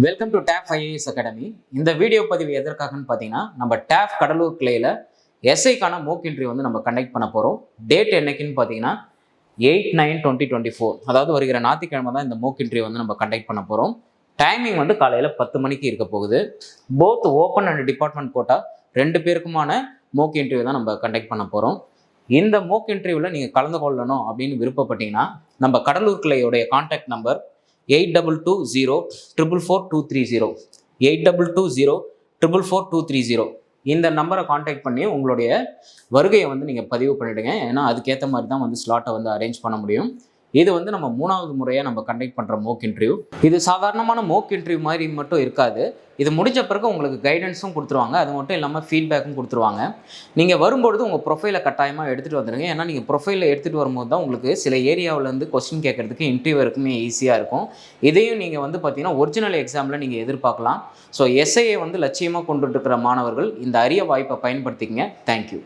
Welcome to Tap IAS academy. இந்த video பதிவு எதற்காகன்னு பார்த்தீங்கன்னா, நம்ம டேப் கடலூர் கிளையில் எஸ்ஐக்கான மோக் இன்டர்வியூ வந்து நம்ம கண்டக்ட் பண்ண போகிறோம். டேட் என்னைக்குன்னு பார்த்தீங்கன்னா 8/9/2024, அதாவது வருகிற ஞாயிற்றுக்கிழமை தான் இந்த மோக் இன்டர்வியூ வந்து நம்ம கண்டக்ட் பண்ண போகிறோம். டைமிங் வந்து காலையில் 10 மணிக்கு இருக்க போகுது. Both open and department quota 2 பேருக்குமான மோக் இன்டர்வியூ தான் நம்ம கண்டக்ட் பண்ண போகிறோம். இந்த மோக் இன்டர்வியூவில் நீங்கள் கலந்து கொள்ளணும் அப்படின்னு விருப்பப்பட்டீங்கன்னா, நம்ம கடலூர் கிளையோடைய கான்டாக்ட் நம்பர் 8220444230, 8220444230. இந்த நம்பரை காண்டாக்ட் பண்ணி உங்களுடைய வருகையை வந்து நீங்கள் பதிவு பண்ணிவிடுங்க. ஏன்னா அதுக்கேற்ற மாதிரி தான் வந்து ஸ்லாட்டை வந்து அரேஞ்ச் பண்ண முடியும். இது வந்து நம்ம 3வது முறையாக நம்ம கண்டக்ட் பண்ணுற மோக் இன்டர்வியூ. இது சாதாரணமான மோக் இன்டர்வியூ மாதிரி மட்டும் இருக்காது. இது முடிஞ்ச பிறகு உங்களுக்கு கைடன்ஸும் கொடுத்துருவாங்க. அது மட்டும் இல்லாமல் ஃபீட்பேக்கும் கொடுத்துருவாங்க. நீங்கள் வரும்பொழுது உங்கள் ப்ரொஃபைலை கட்டாயமாக எடுத்துகிட்டு வந்துடுங்க. ஏன்னா நீங்கள் ப்ரொஃபைலில் எடுத்துகிட்டு வரும்போது தான் உங்களுக்கு சில ஏரியாவிலேருந்து கொஸ்டின் கேட்கறதுக்கு இன்டர்வியூ இருக்குமே ஈஸியாக இருக்கும். இதையும் நீங்கள் வந்து பார்த்தீங்கன்னா ஒரிஜினல் எக்ஸாமில் நீங்கள் எதிர்பார்க்கலாம். ஸோ எஸ்ஐயை வந்து லட்சியமாக கொண்டுட்டு இருக்கிற மாணவர்கள் இந்த அரிய வாய்ப்பை பயன்படுத்திக்கங்க. தேங்க்யூ.